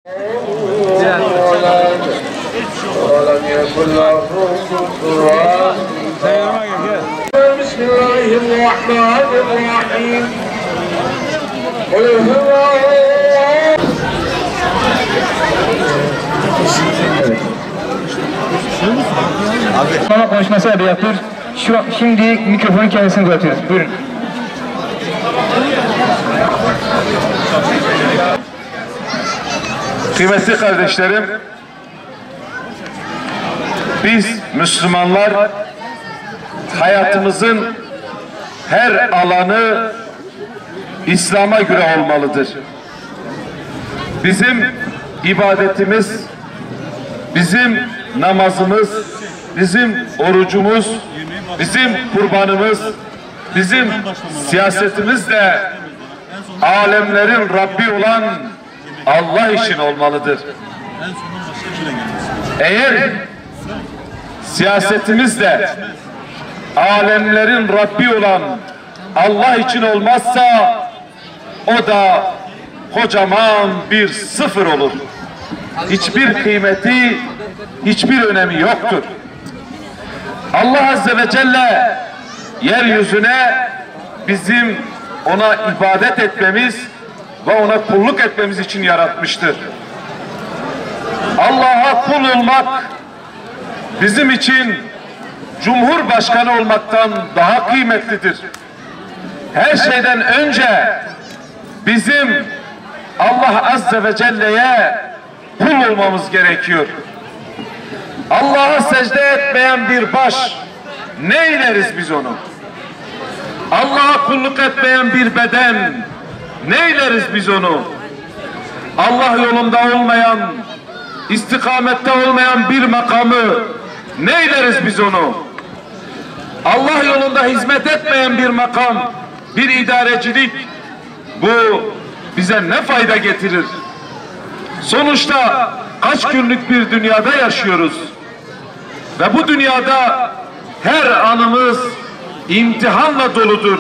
Bismillahirrahmanirrahim. Ama konuşması abi yapıyor. Şimdi mikrofonu kendisine bırakıyoruz. Buyurun. Kıymetli kardeşlerim, biz Müslümanlar hayatımızın her alanı İslam'a göre olmalıdır. Bizim ibadetimiz, bizim namazımız, bizim orucumuz, bizim kurbanımız, bizim siyasetimiz de alemlerin Rabbi olan Allah için olmalıdır. Eğer siyasetimiz de alemlerin Rabbi olan Allah için olmazsa o da kocaman bir sıfır olur. Hiçbir kıymeti, hiçbir önemi yoktur. Allah Azze ve Celle yeryüzüne bizim ona ibadet etmemiz ve ona kulluk etmemiz için yaratmıştır. Allah'a kul olmak bizim için Cumhurbaşkanı olmaktan daha kıymetlidir. Her şeyden önce bizim Allah Azze ve Celle'ye kul olmamız gerekiyor. Allah'a secde etmeyen bir baş, ne eyleriz biz onu? Allah'a kulluk etmeyen bir beden, ne eyleriz biz onu? Allah yolunda olmayan, istikamette olmayan bir makamı, ne eyleriz biz onu? Allah yolunda hizmet etmeyen bir makam, bir idarecilik, bu bize ne fayda getirir? Sonuçta kaç günlük bir dünyada yaşıyoruz. Ve bu dünyada her anımız imtihanla doludur.